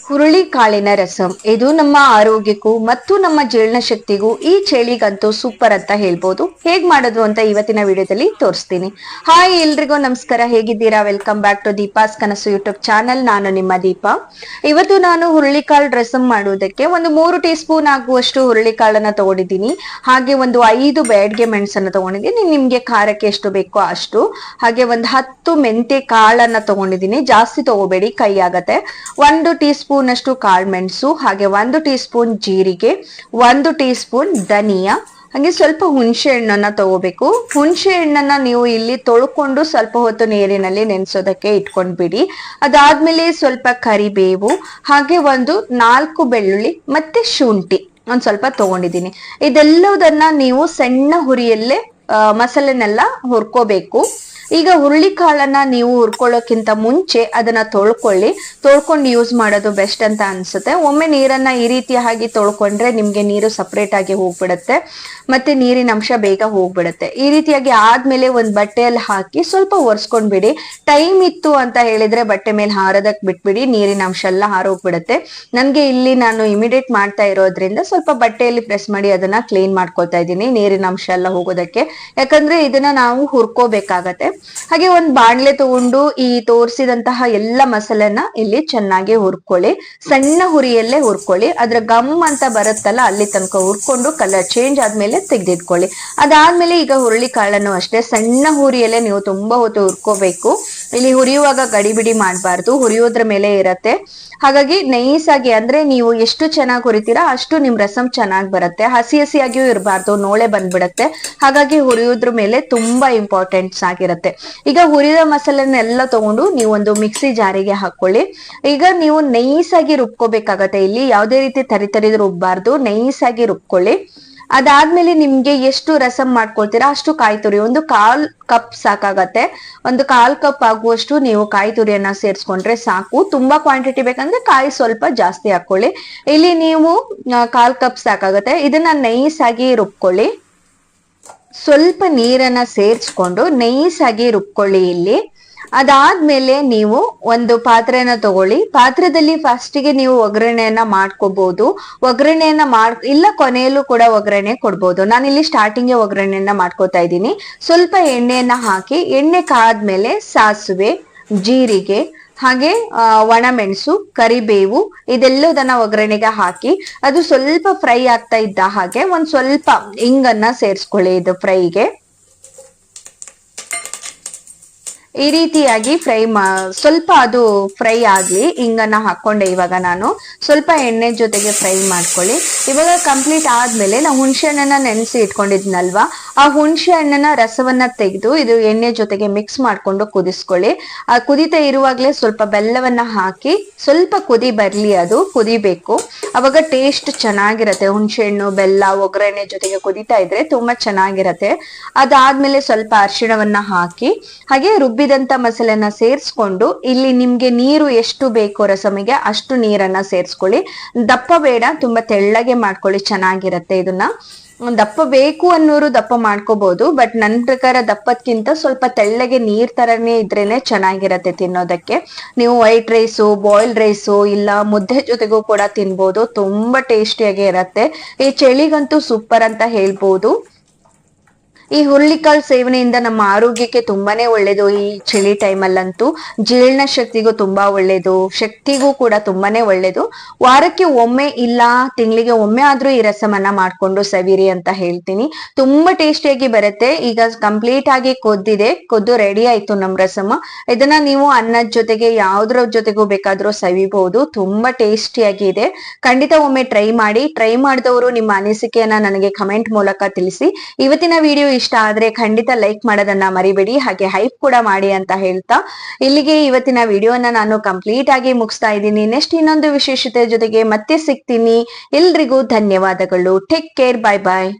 ಹುರುಳಿಕಾಳಿನ ರಸಂ ಇದು ನಮ್ಮ ಆರೋಗ್ಯಕ್ಕೂ ಮತ್ತು ನಮ್ಮ ಜೀರ್ಣಶಕ್ತಿಗೂ ಈ ಚಳಿಗಂತೂ ಸೂಪರ್ ಅಂತ ಹೇಳ್ಬೋದು. ಹೇಗ್ ಮಾಡೋದು ಅಂತ ಇವತ್ತಿನ ವಿಡಿಯೋದಲ್ಲಿ ತೋರಿಸ್ತೀನಿ. ಹಾಯ್ ಎಲ್ರಿಗೂ ನಮಸ್ಕಾರ, ಹೇಗಿದ್ದೀರಾ? ವೆಲ್ಕಮ್ ಬ್ಯಾಕ್ ಟು ದೀಪಾಸ್ ಕನಸು ಯೂಟ್ಯೂಬ್ ಚಾನಲ್. ನಾನು ನಿಮ್ಮ ದೀಪಾ. ಇವತ್ತು ನಾನು ಹುರುಳಿಕಾಳು ರಸಂ ಮಾಡುವುದಕ್ಕೆ ಒಂದು 3 ಟೀ ಸ್ಪೂನ್ ಆಗುವಷ್ಟು ಹುರುಳಿಕಾಳನ್ನ ತಗೊಂಡಿದ್ದೀನಿ. ಹಾಗೆ ಒಂದು 5 ಬ್ಯಾಡ್ಗೆ ಮೆಣಸನ್ನ ತಗೊಂಡಿದ್ದೀನಿ, ನಿಮ್ಗೆ ಖಾರಕ್ಕೆ ಎಷ್ಟು ಬೇಕೋ ಅಷ್ಟು. ಹಾಗೆ ಒಂದು 10 ಮೆಂತೆ ಕಾಳನ್ನ ತಗೊಂಡಿದ್ದೀನಿ, ಜಾಸ್ತಿ ತಗೋಬೇಡಿ, ಕೈ ಆಗತ್ತೆ. 1 ಟೀ ಸ್ಪೂನ್ ಅಷ್ಟು ಕಾಳು ಮೆಣಸು, ಹಾಗೆ 1 ಟೀ ಸ್ಪೂನ್ ಜೀರಿಗೆ, 1 ಟೀ ಸ್ಪೂನ್ ಧನಿಯಾ, ಹಾಗೆ ಸ್ವಲ್ಪ ಹುಣಸೆ ಹಣ್ಣನ್ನ ತಗೋಬೇಕು. ಹುಣಸೆ ಹಣ್ಣನ್ನ ನೀವು ಇಲ್ಲಿ ತೊಳ್ಕೊಂಡು ಸ್ವಲ್ಪ ಹೊತ್ತು ನೀರಿನಲ್ಲಿ ನೆನೆಸೋದಕ್ಕೆ ಇಟ್ಕೊಂಡ್ಬಿಡಿ. ಅದಾದ್ಮೇಲೆ ಸ್ವಲ್ಪ ಕರಿಬೇವು, ಹಾಗೆ ಒಂದು 4 ಬೆಳ್ಳುಳ್ಳಿ ಮತ್ತೆ ಶುಂಠಿ ಒಂದ್ ಸ್ವಲ್ಪ ತಗೊಂಡಿದ್ದೀನಿ. ಇದೆಲ್ಲದನ್ನ ನೀವು ಸಣ್ಣ ಹುರಿಯಲ್ಲೇ ಮಸಾಲೆನೆಲ್ಲ ಹುರ್ಕೋಬೇಕು. ಈಗ ಹುರುಳಿಕಾಳನ್ನ ನೀವು ಹುರ್ಕೊಳ್ಳೋಕ್ಕಿಂತ ಮುಂಚೆ ಅದನ್ನ ತೊಳ್ಕೊಂಡು ಯೂಸ್ ಮಾಡೋದು ಬೆಸ್ಟ್ ಅಂತ ಅನ್ಸುತ್ತೆ. ಒಮ್ಮೆ ನೀರನ್ನ ಈ ರೀತಿಯಾಗಿ ತೊಳ್ಕೊಂಡ್ರೆ ನಿಮ್ಗೆ ನೀರು ಸಪರೇಟ್ ಆಗಿ ಹೋಗ್ಬಿಡುತ್ತೆ, ಮತ್ತೆ ನೀರಿನ ಅಂಶ ಬೇಗ ಹೋಗ್ಬಿಡುತ್ತೆ. ಈ ರೀತಿಯಾಗಿ ಆದ್ಮೇಲೆ ಒಂದ್ ಬಟ್ಟೆಯಲ್ಲಿ ಹಾಕಿ ಸ್ವಲ್ಪ ಒರೆಸ್ಕೊಂಡ್ಬಿಡಿ. ಟೈಮ್ ಇತ್ತು ಅಂತ ಹೇಳಿದ್ರೆ ಬಟ್ಟೆ ಮೇಲೆ ಹಾರೋದಕ್ ಬಿಟ್ಬಿಡಿ, ನೀರಿನ ಅಂಶ ಎಲ್ಲ ಹಾರೋಗ್ಬಿಡುತ್ತೆ. ನನ್ಗೆ ಇಲ್ಲಿ ನಾನು ಇಮಿಡಿಯೇಟ್ ಮಾಡ್ತಾ ಇರೋದ್ರಿಂದ ಸ್ವಲ್ಪ ಬಟ್ಟೆಯಲ್ಲಿ ಪ್ರೆಸ್ ಮಾಡಿ ಅದನ್ನ ಕ್ಲೀನ್ ಮಾಡ್ಕೊಳ್ತಾ ಇದ್ದೀನಿ, ನೀರಿನ ಅಂಶ ಎಲ್ಲ ಹೋಗೋದಕ್ಕೆ. ಯಾಕಂದ್ರೆ ಇದನ್ನ ನಾವು ಹುರ್ಕೋಬೇಕಾಗತ್ತೆ. ಹಾಗೆ ಒಂದ್ ಬಾಣ್ಲೆ ತಗೊಂಡು ಈ ತೋರಿಸಿದಂತಹ ಎಲ್ಲ ಮಸಾಲೆನ ಇಲ್ಲಿ ಚೆನ್ನಾಗಿ ಹುರ್ಕೊಳ್ಳಿ. ಸಣ್ಣ ಹುರಿಯಲ್ಲೇ ಹುರ್ಕೊಳ್ಳಿ. ಅದ್ರ ಗಮ್ ಅಂತ ಬರುತ್ತಲ್ಲ ಅಲ್ಲಿ ತನಕ ಹುರ್ಕೊಂಡು ಕಲರ್ ಚೇಂಜ್ ಆದ್ಮೇಲೆ ತೆಗೆದಿಟ್ಕೊಳ್ಳಿ. ಅದಾದ್ಮೇಲೆ ಈಗ ಹುರುಳಿ ಕಾಳನ್ನು ಅಷ್ಟೇ ಸಣ್ಣ ಹುರಿಯಲ್ಲೇ ನೀವು ತುಂಬಾ ಹೊತ್ತು ಹುರ್ಕೋಬೇಕು. ಇಲ್ಲಿ ಹುರಿಯುವಾಗ ಗಡಿಬಿಡಿ ಮಾಡಬಾರ್ದು, ಹುರಿಯೋದ್ರ ಮೇಲೆ ಇರತ್ತೆ. ಹಾಗಾಗಿ ನೈಸಾಗಿ, ಅಂದ್ರೆ ನೀವು ಎಷ್ಟು ಚೆನ್ನಾಗಿ ಹುರಿತೀರಾ ಅಷ್ಟು ನಿಮ್ ರಸಂ ಚೆನ್ನಾಗಿ ಬರುತ್ತೆ. ಹಸಿ ಹಸಿಯಾಗಿಯೂ ಇರಬಾರ್ದು, ನೋಳೆ ಬಂದ್ಬಿಡತ್ತೆ. ಹಾಗಾಗಿ ಹುರಿಯೋದ್ರ ಮೇಲೆ ತುಂಬಾ ಇಂಪಾರ್ಟೆಂಟ್ಸ್ ಆಗಿರುತ್ತೆ. ಈಗ ಹುರಿದ ಮಸಾಲೆನೆಲ್ಲ ತಗೊಂಡು ನೀವು ಒಂದು ಮಿಕ್ಸಿ ಜಾರಿಗೆ ಹಾಕೊಳ್ಳಿ. ಈಗ ನೀವು ನೈಸಾಗಿ ರುಬ್ಕೋಬೇಕಾಗತ್ತೆ. ಇಲ್ಲಿ ಯಾವುದೇ ರೀತಿ ತರಿದು ರುಬ್ಬಾರ್ದು, ನೈಸಾಗಿ ರುಬ್ಕೊಳ್ಳಿ. ಅದಾದ್ಮೇಲೆ ನಿಮ್ಗೆ ಎಷ್ಟು ರಸಂ ಮಾಡ್ಕೊಳ್ತೀರಾ ಅಷ್ಟು ಕಾಯಿ ತುರಿ, ಒಂದು 1/4 ಕಪ್ ಸಾಕಾಗತ್ತೆ. ಒಂದು 1/4 ಕಪ್ ಆಗುವಷ್ಟು ನೀವು ಕಾಯಿ ತುರಿಯನ್ನ ಸೇರಿಸ್ಕೊಂಡ್ರೆ ಸಾಕು. ತುಂಬಾ ಕ್ವಾಂಟಿಟಿ ಬೇಕಂದ್ರೆ ಕಾಯಿ ಸ್ವಲ್ಪ ಜಾಸ್ತಿ ಹಾಕೊಳ್ಳಿ. ಇಲ್ಲಿ ನೀವು 1/4 ಕಪ್ ಸಾಕಾಗತ್ತೆ. ಇದನ್ನ ನೈಸ್ ಆಗಿ ರುಬ್ಕೊಳ್ಳಿ. ಸ್ವಲ್ಪ ನೀರನ್ನ ಸೇರಿಸ್ಕೊಂಡು ನೈಸ್ ಆಗಿ ರುಬ್ಕೊಳ್ಳಿ ಇಲ್ಲಿ. ಅದಾದ್ಮೇಲೆ ನೀವು ಒಂದು ಪಾತ್ರೆನ ತಗೊಳ್ಳಿ. ಪಾತ್ರದಲ್ಲಿ ಫಸ್ಟಿಗೆ ನೀವು ಒಗ್ಗರಣೆಯನ್ನ ಮಾಡ್ಕೋಬಹುದು. ಇಲ್ಲ ಕೊನೆಯಲ್ಲೂ ಕೂಡ ಒಗ್ಗರಣೆ ಕೊಡ್ಬೋದು. ನಾನಿಲ್ಲಿ ಸ್ಟಾರ್ಟಿಂಗ್ ಒಗ್ಗರಣೆಯನ್ನ ಮಾಡ್ಕೋತಾ ಇದ್ದೀನಿ. ಸ್ವಲ್ಪ ಎಣ್ಣೆಯನ್ನ ಹಾಕಿ, ಎಣ್ಣೆ ಕಾದ್ಮೇಲೆ ಸಾಸಿವೆ, ಜೀರಿಗೆ, ಹಾಗೆ ಒಣಮೆಣಸು, ಕರಿಬೇವು ಇದೆಲ್ಲದನ್ನ ಒಗ್ಗರಣೆಗೆ ಹಾಕಿ ಅದು ಸ್ವಲ್ಪ ಫ್ರೈ ಆಗ್ತಾ ಇದ್ದ ಹಾಗೆ ಒಂದ್ ಸ್ವಲ್ಪ ಇಂಗನ್ನ ಸೇರಿಸ್ಕೊಳ್ಳಿ. ಇದು ಫ್ರೈಗೆ ಈ ರೀತಿಯಾಗಿ ಸ್ವಲ್ಪ ಅದು ಫ್ರೈ ಆಗ್ಲಿ. ಹಿಂಗನ್ನ ಹಾಕೊಂಡೆ. ಇವಾಗ ನಾನು ಸ್ವಲ್ಪ ಎಣ್ಣೆ ಜೊತೆಗೆ ಫ್ರೈ ಮಾಡ್ಕೊಳ್ಳಿ. ಇವಾಗ ಕಂಪ್ಲೀಟ್ ಆದ್ಮೇಲೆ ನಾವು ಹುಣಸೆ ಹಣ್ಣನ್ನ ನೆನೆಸಿ ಇಟ್ಕೊಂಡಿದ್ನಲ್ವಾ, ಆ ಹುಣಸೆ ಹಣ್ಣನ್ನ ರಸವನ್ನ ತೆಗೆದು ಇದು ಎಣ್ಣೆ ಜೊತೆಗೆ ಮಿಕ್ಸ್ ಮಾಡ್ಕೊಂಡು ಕುದಿಸ್ಕೊಳ್ಳಿ. ಆ ಕುದಿತಾ ಇರುವಾಗ್ಲೇ ಸ್ವಲ್ಪ ಬೆಲ್ಲವನ್ನ ಹಾಕಿ ಸ್ವಲ್ಪ ಕುದಿ ಬರ್ಲಿ, ಅದು ಕುದಿಬೇಕು. ಅವಾಗ ಟೇಸ್ಟ್ ಚೆನ್ನಾಗಿರತ್ತೆ. ಹುಣಸೆ ಹಣ್ಣು ಬೆಲ್ಲ ಒಗ್ಗರಣೆ ಜೊತೆಗೆ ಕುದಿತಾ ಇದ್ರೆ ತುಂಬಾ ಚೆನ್ನಾಗಿರತ್ತೆ. ಅದಾದ್ಮೇಲೆ ಸ್ವಲ್ಪ ಅರಿಶಿಣವನ್ನ ಹಾಕಿ ಹಾಗೆ ರುಬ್ಬಿದಂತ ಮಸಾಲೆನ ಸೇರಿಸ್ಕೊಂಡು ಇಲ್ಲಿ ನಿಮ್ಗೆ ನೀರು ಎಷ್ಟು ಬೇಕೋ ರಸಮಿಗೆ ಅಷ್ಟು ನೀರನ್ನ ಸೇರಿಸ್ಕೊಳ್ಳಿ. ದಪ್ಪ ಬೇಡ, ತುಂಬಾ ತೆಳ್ಳಗೆ ಮಾಡ್ಕೊಳ್ಳಿ, ಚೆನ್ನಾಗಿರತ್ತೆ. ಇದನ್ನ ದಪ್ಪ ಬೇಕು ಅನ್ನೋರು ದಪ್ಪ ಮಾಡ್ಕೋಬಹುದು, ಬಟ್ ನನ್ ಪ್ರಕಾರ ದಪ್ಪದ್ಕಿಂತ ಸ್ವಲ್ಪ ತೆಳ್ಳಗೆ ನೀರ್ ತರನೇ ಇದ್ರೇನೆ ಚೆನ್ನಾಗಿರತ್ತೆ ತಿನ್ನೋದಕ್ಕೆ. ನೀವು ವೈಟ್ ರೈಸು, ಬಾಯ್ಲ್ಡ್ ರೈಸು ಇಲ್ಲ ಮುದ್ದೆ ಜೊತೆಗೂ ಕೂಡ ತಿನ್ಬೋದು. ತುಂಬಾ ಟೇಸ್ಟಿಯಾಗಿ ಇರತ್ತೆ. ಈ ಚಳಿಗಂತೂ ಸೂಪರ್ ಅಂತ ಹೇಳ್ಬೋದು. ಈ ಹುರುಳಿಕಾಳು ಸೇವನೆಯಿಂದ ನಮ್ಮ ಆರೋಗ್ಯಕ್ಕೆ ತುಂಬಾನೇ ಒಳ್ಳೇದು. ಈ ಚಳಿ ಟೈಮಲ್ಲಂತೂ ಜೀರ್ಣಶಕ್ತಿಗೂ ತುಂಬಾ ಒಳ್ಳೇದು, ಶಕ್ತಿಗೂ ಕೂಡ ತುಂಬಾನೇ ಒಳ್ಳೇದು. ವಾರಕ್ಕೆ ಒಮ್ಮೆ ಇಲ್ಲ ತಿಂಗಳಿಗೆ ಒಮ್ಮೆ ಆದ್ರೂ ಈ ರಸಮನ್ನ ಮಾಡ್ಕೊಂಡು ಸವಿರಿ ಅಂತ ಹೇಳ್ತೀನಿ. ತುಂಬಾ ಟೇಸ್ಟಿಯಾಗಿ ಬರುತ್ತೆ. ಈಗ ಕಂಪ್ಲೀಟ್ ಆಗಿ ಕೊದ್ದು ರೆಡಿ ಆಯ್ತು ನಮ್ ರಸಮ. ಇದನ್ನ ನೀವು ಅನ್ನದ ಜೊತೆಗೆ ಯಾವ್ದ್ರ ಜೊತೆಗೂ ಬೇಕಾದ್ರೂ ಸವಿಬಹುದು. ತುಂಬಾ ಟೇಸ್ಟಿಯಾಗಿ ಇದೆ. ಖಂಡಿತ ಒಮ್ಮೆ ಟ್ರೈ ಮಾಡಿ. ಟ್ರೈ ಮಾಡಿದವರು ನಿಮ್ಮ ಅನಿಸಿಕೆಯನ್ನ ನನಗೆ ಕಮೆಂಟ್ ಮೂಲಕ ತಿಳಿಸಿ. ಇವತ್ತಿನ ವಿಡಿಯೋ ಇಷ್ಟ ಆದ್ರೆ ಖಂಡಿತ ಲೈಕ್ ಮಾಡೋದನ್ನ ಮರಿಬೇಡಿ, ಹಾಗೆ ಹೈಪ್ ಕೂಡ ಮಾಡಿ ಅಂತ ಹೇಳ್ತಾ ಇಲ್ಲಿಗೆ ಇವತ್ತಿನ ವಿಡಿಯೋನ ನಾನು ಕಂಪ್ಲೀಟ್ ಆಗಿ ಮುಗಿಸ್ತಾ ಇದ್ದೀನಿ. ನೆಕ್ಸ್ಟ್ ಇನ್ನೊಂದು ವಿಶೇಷತೆ ಜೊತೆಗೆ ಮತ್ತೆ ಸಿಗ್ತೀನಿ. ಎಲ್ರಿಗೂ ಧನ್ಯವಾದಗಳು. Take care. ಬಾಯ್ ಬಾಯ್.